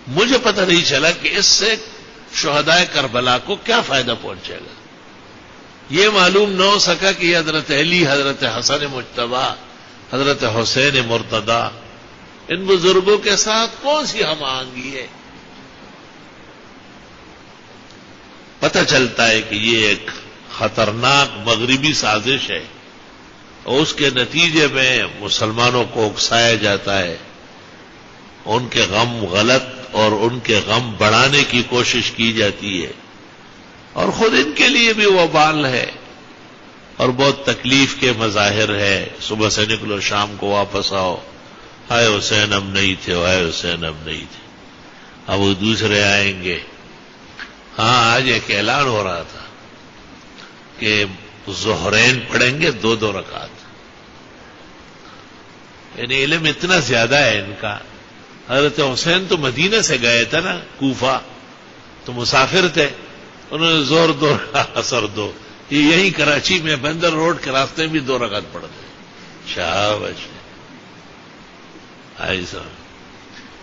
مجھے پتہ نہیں چلا کہ اس سے شہدائے کربلا کو کیا فائدہ پہنچے گا۔ یہ معلوم نہ ہو سکا کہ حضرت علی، حضرت حسن مجتبی، حضرت حسین مرتضی، ان بزرگوں کے ساتھ کون سی ہم آہنگی ہے۔ پتہ چلتا ہے کہ یہ ایک خطرناک مغربی سازش ہے اور اس کے نتیجے میں مسلمانوں کو اکسایا جاتا ہے، ان کے غم غلط اور ان کے غم بڑھانے کی کوشش کی جاتی ہے، اور خود ان کے لیے بھی وبال ہے اور بہت تکلیف کے مظاہر ہے۔ صبح سے نکلو شام کو واپس آؤ، ہائے حسین ہم نہیں تھے، ہائے حسین ہم نہیں تھے، اب وہ دوسرے آئیں گے۔ ہاں، آج ایک اعلان ہو رہا تھا کہ ظہرین پڑھیں گے 2 رکعت، یعنی علم اتنا زیادہ ہے ان کا۔ حضرت حسین تو مدینہ سے گئے تھے نا، کوفہ، تو مسافر تھے، انہوں نے ظہر 2 عصر 2، یہ یہیں کراچی میں بندر روڈ کے راستے میں بھی 2 رکعت پڑھتے۔ شاباش۔ ایسا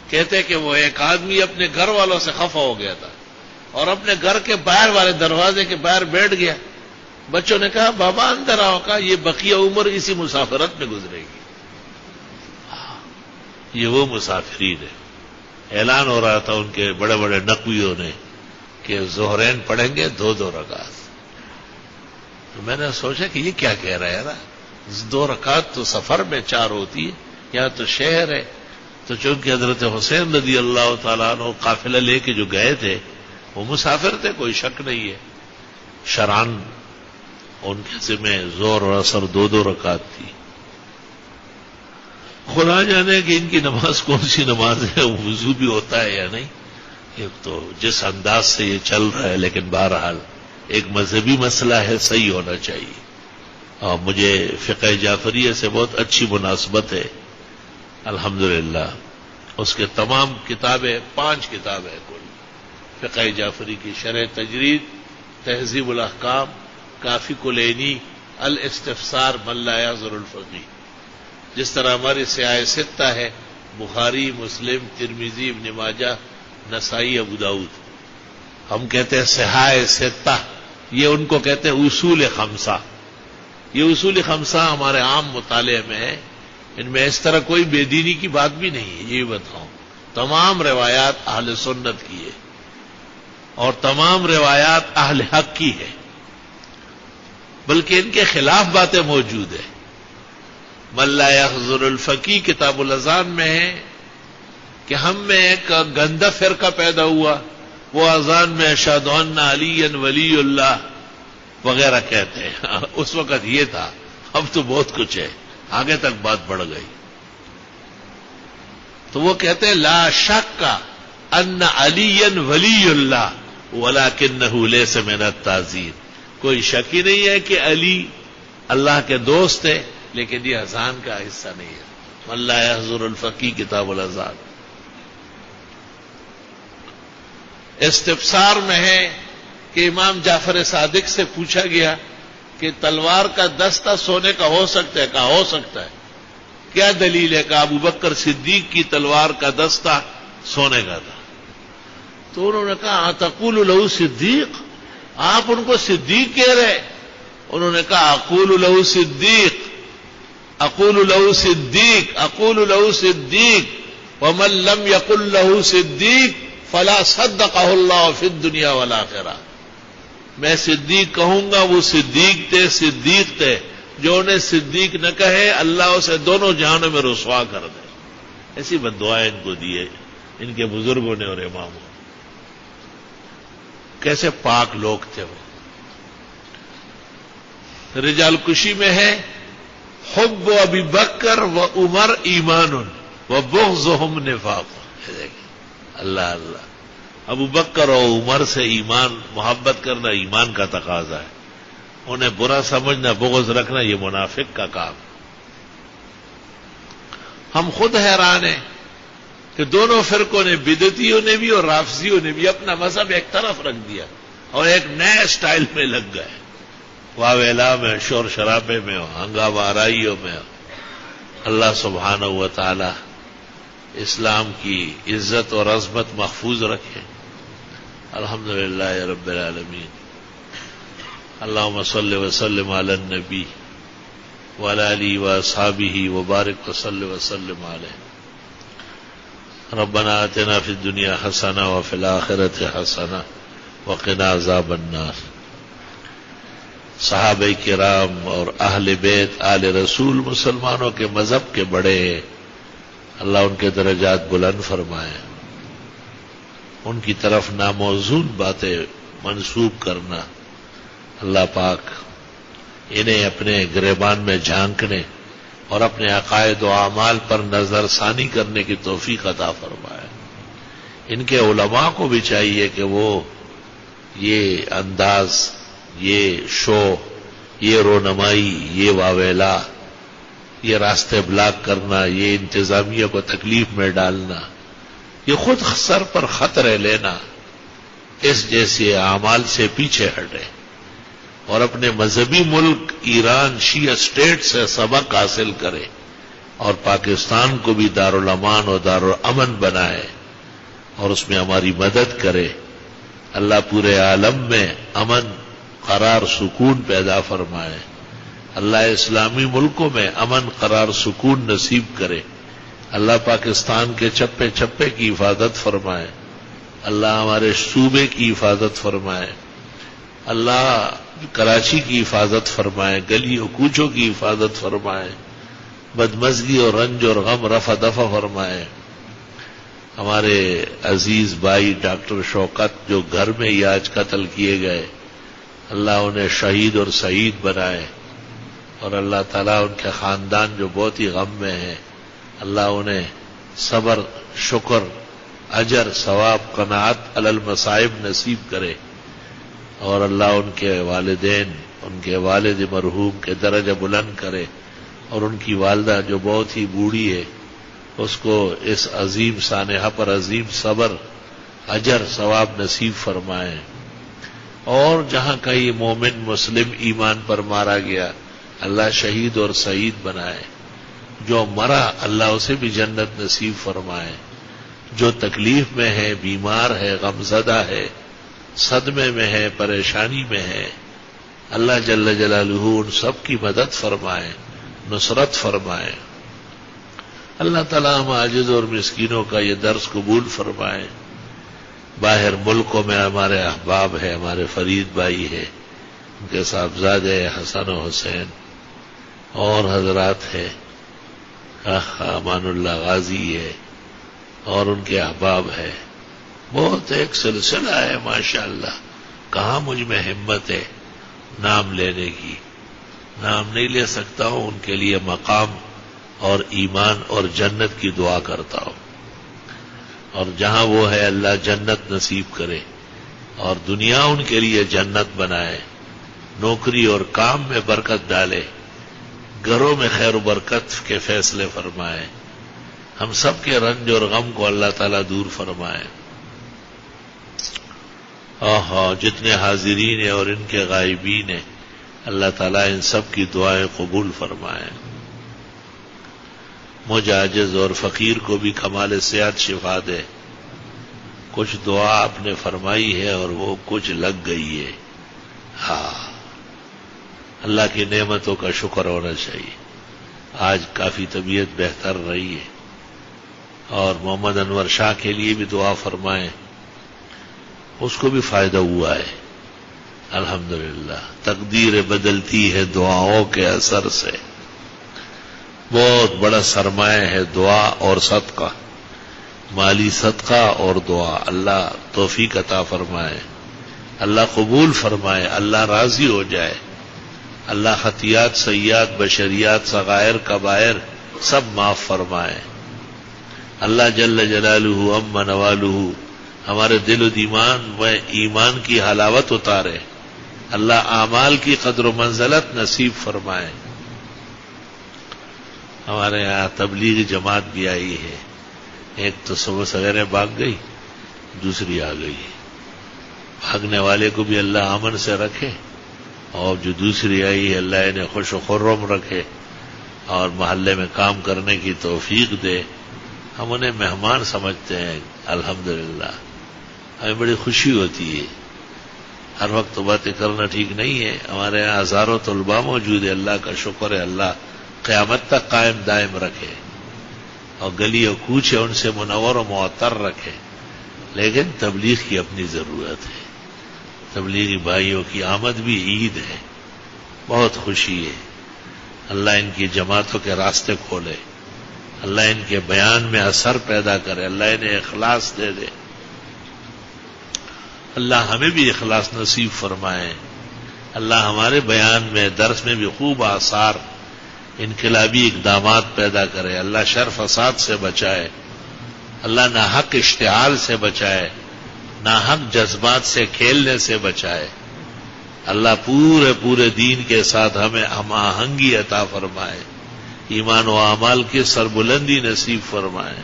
کہتے کہ وہ ایک آدمی اپنے گھر والوں سے خفا ہو گیا تھا اور اپنے گھر کے باہر والے دروازے کے باہر بیٹھ گیا۔ بچوں نے کہا بابا اندر آؤ، کہا یہ بقیہ عمر اسی مسافرت میں گزرے گی۔ یہ وہ مسافرین ہے۔ اعلان ہو رہا تھا ان کے بڑے بڑے نقویوں نے کہ ظہرین پڑھیں گے 2 رکعت۔ تو میں نے سوچا کہ یہ کیا کہہ رہا ہے نا، 2 رکعت تو سفر میں 4 ہوتی ہے، یہاں تو شہر ہے۔ تو چونکہ حضرت حسین رضی اللہ تعالیٰ عنہ قافلہ لے کے جو گئے تھے وہ مسافر تھے، کوئی شک نہیں ہے، شران ان کے ذمہ ظہر اور عصر 2 رکعت تھی۔ خدا جانے کہ ان کی نماز کون سی نماز ہے، وضو بھی ہوتا ہے یا نہیں، ایک تو جس انداز سے یہ چل رہا ہے، لیکن بہرحال ایک مذہبی مسئلہ ہے، صحیح ہونا چاہیے۔ اور مجھے فقہ جعفریہ سے بہت اچھی مناسبت ہے الحمدللہ۔ اس کے تمام کتابیں 5 کتابیں کل، فقہ جعفری کی شرح تجرید، تہذیب الاحکام، کافی کلینی، الاستفسار من لا یعذر الفقیہ۔ جس طرح ہماری سیاہ 6 ہے، بخاری، مسلم، ترمذی، ابن ماجہ، نسائی، ابو داؤد، ہم کہتے ہیں سیاہ 6، یہ ان کو کہتے ہیں اصول 5۔ یہ اصول 5 ہمارے عام مطالعے میں ہے، ان میں اس طرح کوئی بے دینی کی بات بھی نہیں ہے۔ یہ بتاؤں تمام روایات اہل سنت کی ہے اور تمام روایات اہل حق کی ہے، بلکہ ان کے خلاف باتیں موجود ہیں۔ من لا يحضر الفقی کتاب الاذان میں ہے کہ ہم میں ایک گندا فرقہ پیدا ہوا، وہ اذان میں اشہد ان علی ولی اللہ وغیرہ کہتے ہیں. اس وقت یہ تھا، اب تو بہت کچھ ہے، آگے تک بات بڑھ گئی. تو وہ کہتے ہیں لا شک ان علی ولی اللہ ولکنہ لیس من التعظیم. کوئی شک ہی نہیں ہے کہ علی اللہ کے دوست ہے، لیکن یہ اذان کا حصہ نہیں ہے. من لا يحضر الفقی کتاب الاذان. استفسار میں ہے کہ امام جعفر صادق سے پوچھا گیا کہ تلوار کا دستہ سونے کا ہو سکتا ہے؟ کہا ہو سکتا ہے. کیا دلیل ہے؟ کہا ابو بکر صدیق کی تلوار کا دستہ سونے کا تھا. تو انہوں نے کہا تقول لہو صدیق، آپ ان کو صدیق کہہ رہے؟ انہوں نے کہا اقول لہو صدیق، اقول لہو صدیق، اقول لہو صدیق ومن لم یقل لہو صدیق فلا صدقہ اللہ فی الدنیا والآخرہ. میں صدیق کہوں گا، وہ صدیق تھے، جو انہیں صدیق نہ کہے اللہ اسے دونوں جہانوں میں رسوا کر دے. ایسی بد دعائیں ان کو دی ہے ان کے بزرگوں نے اور اماموں. کیسے پاک لوگ تھے وہ. رجال کشی میں ہے حب ابی بکر و عمر ایمان و بغضهم نفاق. اللہ اللہ، ابو بکر اور عمر سے ایمان محبت کرنا ایمان کا تقاضا ہے، انہیں برا سمجھنا بغض رکھنا یہ منافق کا کام. ہم خود حیران ہیں کہ دونوں فرقوں نے، بدعتیوں نے بھی اور رافضیوں نے بھی، اپنا مذہب ایک طرف رکھ دیا اور ایک نئے سٹائل میں لگ گئے. واویلا میں، شور شرابے میں، ہنگامہ آرائیوں میں. اللہ سبحانہ و تعالی اسلام کی عزت اور عظمت محفوظ رکھے. الحمدللہ رب العالمین. اللہم صل وسلم علی النبی وعلی آلہ واصحابہ وبارک وصلی وسلم علیہ. ربنا آتنا فی الدنیا حسنہ وفی الآخرۃ حسنہ وقنا عذاب النار. صحابہ کرام اور اہل بیت آل رسول مسلمانوں کے مذہب کے بڑے ہیں، اللہ ان کے درجات بلند فرمائے. ان کی طرف ناموزون باتیں منسوب کرنا، اللہ پاک انہیں اپنے گریبان میں جھانکنے اور اپنے عقائد و اعمال پر نظر ثانی کرنے کی توفیق عطا فرمائے. ان کے علماء کو بھی چاہیے کہ وہ یہ انداز، یہ شو، یہ رونمائی، یہ واویلا، یہ راستے بلاک کرنا، یہ انتظامیہ کو تکلیف میں ڈالنا، یہ خود سر پر خطرے لینا، اس جیسے اعمال سے پیچھے ہٹے اور اپنے مذہبی ملک ایران شیعہ اسٹیٹ سے سبق حاصل کرے اور پاکستان کو بھی دارالامان اور دارالامن بنائے اور اس میں ہماری مدد کرے. اللہ پورے عالم میں امن، قرار، سکون پیدا فرمائے. اللہ اسلامی ملکوں میں امن، قرار، سکون نصیب کرے. اللہ پاکستان کے چپے چپے کی حفاظت فرمائے. اللہ ہمارے صوبے کی حفاظت فرمائے. اللہ کراچی کی حفاظت فرمائے، گلی و کوچوں کی حفاظت فرمائے. بدمزگی اور رنج اور غم رفع دفع فرمائے. ہمارے عزیز بھائی ڈاکٹر شوکت جو گھر میں ہی آج قتل کیے گئے، اللہ انہیں شہید اور سعید بنائے. اور اللہ تعالیٰ ان کے خاندان جو بہت ہی غم میں ہیں، اللہ انہیں صبر، شکر، اجر، ثواب، قناعت علی المصائب نصیب کرے. اور اللہ ان کے والدین، ان کے والد مرحوم کے درجہ بلند کرے. اور ان کی والدہ جو بہت ہی بوڑھی ہے، اس کو اس عظیم سانحہ پر عظیم صبر، اجر، ثواب نصیب فرمائے. اور جہاں کہیں مومن مسلم ایمان پر مارا گیا، اللہ شہید اور سعید بنائے. جو مرا اللہ اسے بھی جنت نصیب فرمائے. جو تکلیف میں ہے، بیمار ہے، غمزدہ ہے، صدمے میں ہے، پریشانی میں ہے، اللہ جل جلالہ ان سب کی مدد فرمائے، نصرت فرمائے. اللہ تعالیٰ ہم عاجز اور مسکینوں کا یہ درس قبول فرمائے. باہر ملکوں میں ہمارے احباب ہیں، ہمارے فرید بھائی ہیں، ان کے صاحبزادے حسن و حسین اور حضرات ہیں، امان اللہ غازی ہے اور ان کے احباب ہے. بہت ایک سلسلہ ہے ماشاءاللہ. کہاں مجھ میں ہمت ہے نام لینے کی. نام نہیں لے سکتا ہوں. ان کے لیے مقام اور ایمان اور جنت کی دعا کرتا ہوں. اور جہاں وہ ہے اللہ جنت نصیب کرے اور دنیا ان کے لیے جنت بنائے. نوکری اور کام میں برکت ڈالے. گھروں میں خیر و برکت کے فیصلے فرمائے. ہم سب کے رنج اور غم کو اللہ تعالیٰ دور فرمائے. جتنے حاضرین ہیں اور ان کے غائبین ہیں اللہ تعالیٰ ان سب کی دعائیں قبول فرمائے. مجھ عاجز اور فقیر کو بھی کمال صحت شفا دے. کچھ دعا آپ نے فرمائی ہے اور وہ کچھ لگ گئی ہے. اللہ کی نعمتوں کا شکر ہونا چاہیے. آج کافی طبیعت بہتر رہی ہے. اور محمد انور شاہ کے لیے بھی دعا فرمائیں. اس کو بھی فائدہ ہوا ہے الحمدللہ. تقدیر بدلتی ہے دعاؤں کے اثر سے. بہت بڑا سرمایہ ہے دعا اور صدقہ. مالی صدقہ اور دعا. اللہ توفیق عطا فرمائے. اللہ قبول فرمائے. اللہ راضی ہو جائے. اللہ خطیات سیئات بشریات صغائر کبائر سب معاف فرمائے. اللہ جل جلالہ عم نوالہ ہمارے دل و ایمان میں ایمان کی حلاوت اتارے. اللہ اعمال کی قدر و منزلت نصیب فرمائے. ہمارے یہاں تبلیغی جماعت بھی آئی ہے. ایک تو صبح سویرے بھاگ گئی, دوسری آ گئی. بھاگنے والے کو بھی اللہ امن سے رکھے اور جو دوسری آئی ہے اللہ انہیں خوش و خرم رکھے اور محلے میں کام کرنے کی توفیق دے. ہم انہیں مہمان سمجھتے ہیں الحمدللہ. ہمیں بڑی خوشی ہوتی ہے. ہر وقت تو باتیں کرنا ٹھیک نہیں ہے. ہمارے یہاں ہزاروں طلباء موجود ہے. اللہ کا شکر ہے. اللہ قیامت تک قائم دائم رکھے اور گلی و کوچے ان سے منور و معطر رکھے. لیکن تبلیغ کی اپنی ضرورت ہے. تبلیغی بھائیوں کی آمد بھی عید ہے. بہت خوشی ہے. اللہ ان کی جماعتوں کے راستے کھولے. اللہ ان کے بیان میں اثر پیدا کرے. اللہ انہیں اخلاص دے دے. اللہ ہمیں بھی اخلاص نصیب فرمائے. اللہ ہمارے بیان میں درس میں بھی خوب آثار انقلابی اقدامات پیدا کرے. اللہ شر فساد سے بچائے. اللہ ناحق اشتعال سے بچائے. ناحق جذبات سے کھیلنے سے بچائے. اللہ پورے دین کے ساتھ ہمیں ہم آہنگی عطا فرمائے. ایمان و اعمال کی سربلندی نصیب فرمائے.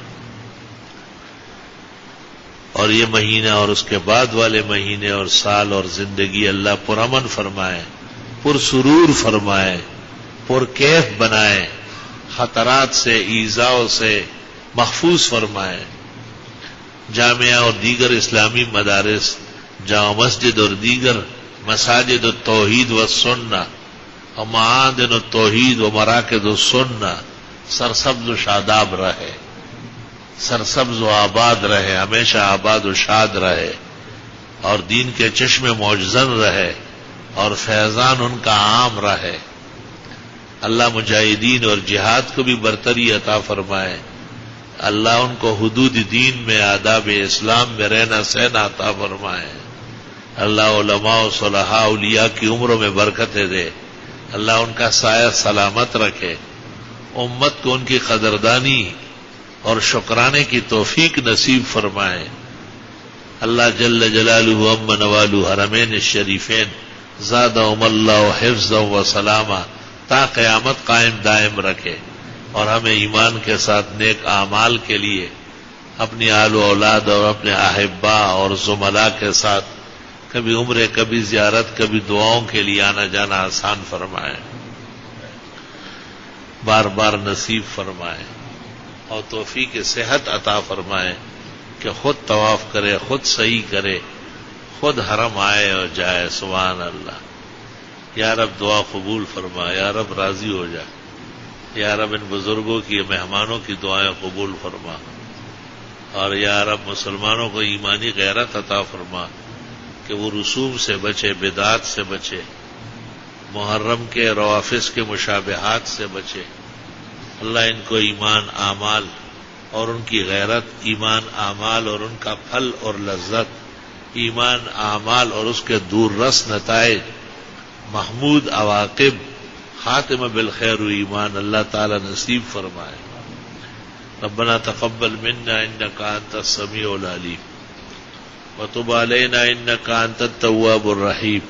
اور یہ مہینہ اور اس کے بعد والے مہینے اور سال اور زندگی اللہ پرامن فرمائے, پرسرور فرمائے, پرکیف بنائے. خطرات سے ایذاؤں سے محفوظ فرمائے. جامعہ اور دیگر اسلامی مدارس, جامع مسجد اور دیگر مساجد التوحید والسنہ اور معادن التوحید و مراکز السنہ سرسبز و شاداب رہے. سرسبز و آباد رہے. ہمیشہ آباد و شاد رہے اور دین کے چشمے معجزن رہے اور فیضان ان کا عام رہے. اللہ مجاہدین اور جہاد کو بھی برتری عطا فرمائے. اللہ ان کو حدود دین میں آداب اسلام میں رہنا سہنا عطا فرمائے. اللہ علماء و صلحاء اولیاء کی عمروں میں برکتیں دے. اللہ ان کا سایہ سلامت رکھے. امت کو ان کی قدردانی اور شکرانے کی توفیق نصیب فرمائے. اللہ جل جلالہ عم نوالہ حرمین الشریفین زادہم اللہ حفظا و سلاما تا قیامت قائم دائم رکھے اور ہمیں ایمان کے ساتھ نیک اعمال کے لیے اپنی آل و اولاد اور اپنے احبا اور زملاء کے ساتھ کبھی عمرے کبھی زیارت کبھی دعاؤں کے لیے آنا جانا آسان فرمائے. بار بار نصیب فرمائے اور توفیق صحت عطا فرمائے کہ خود طواف کرے, خود صحیح کرے, خود حرم آئے اور جائے. سبحان اللہ. یا رب دعا قبول فرما. یا رب راضی ہو جا. یا رب ان بزرگوں کی مہمانوں کی دعائیں قبول فرما. اور یا رب مسلمانوں کو ایمانی غیرت عطا فرما کہ وہ رسوم سے بچے, بدعات سے بچے, محرم کے روافظ کے مشابہات سے بچے اللہ ان کو ایمان اعمال اور ان کی غیرت، ایمان اعمال اور ان کا پھل اور لذت، ایمان اعمال اور اس کے دور رس نتائج، محمود عواقب، خاتمہ بالخیر و ایمان اللہ تعالی نصیب فرمائے۔ ربنا تقبل منا انك انت السميع العليم وتب علينا انك انت التواب الرحيم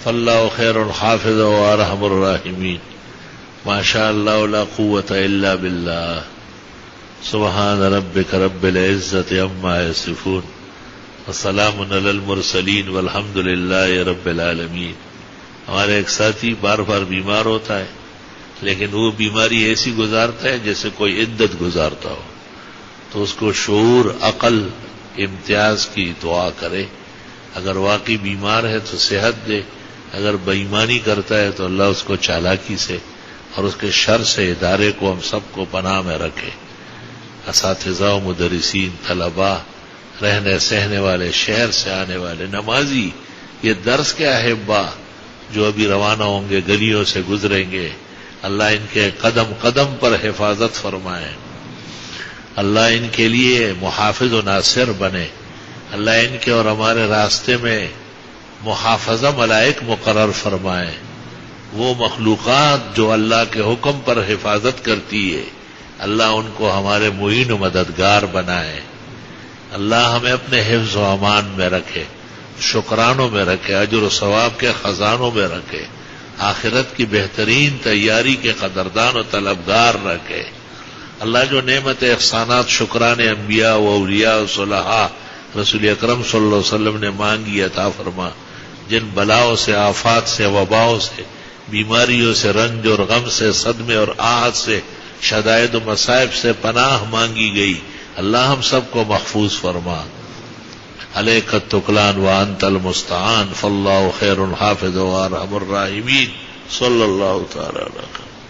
فالله خير حافظا وارحم الراحمين ما شاء الله لا قوة الا بالله سبحان ربك رب العزة عما يصفون وسلام على المرسلين والحمد لله رب العالمين۔ ہمارے ایک ساتھی بار بار بیمار ہوتا ہے، لیکن وہ بیماری ایسی گزارتا ہے جیسے کوئی عدت گزارتا ہو، تو اس کو شعور، عقل، امتیاز کی دعا کرے۔ اگر واقعی بیمار ہے تو صحت دے، اگر بے ایمانی کرتا ہے تو اللہ اس کو چالاکی سے اور اس کے شر سے ادارے کو ہم سب کو پناہ میں رکھے۔ اساتذہ و مدرسین، طلباء، رہنے سہنے والے، شہر سے آنے والے، نمازی، یہ درس کے احبا جو ابھی روانہ ہوں گے، گلیوں سے گزریں گے، اللہ ان کے قدم قدم پر حفاظت فرمائے، اللہ ان کے لیے محافظ و ناصر بنے، اللہ ان کے اور ہمارے راستے میں محافظہ ملائک مقرر فرمائے۔ وہ مخلوقات جو اللہ کے حکم پر حفاظت کرتی ہے، اللہ ان کو ہمارے معین و مددگار بنائے۔ اللہ ہمیں اپنے حفظ و امان میں رکھے، شکرانوں میں رکھے، اجر و ثواب کے خزانوں میں رکھے، آخرت کی بہترین تیاری کے قدردان و طلبگار رکھے۔ اللہ جو نعمت احسانات شکران انبیاء و اولیاء و صلحاء رسول اکرم صلی اللہ علیہ وسلم نے مانگی عطا فرما، جن بلاؤں سے، آفات سے، وباؤں سے، بیماریوں سے، رنج اور غم سے، صدمے اور آہت سے، شدائد و مصائب سے پناہ مانگی گئی، اللہ ہم سب کو محفوظ فرما۔ علیک التکلان وانت المستعان فاللہ خیر حافظ وارحم الراحمین صلی اللہ تعالی علیہ وسلم۔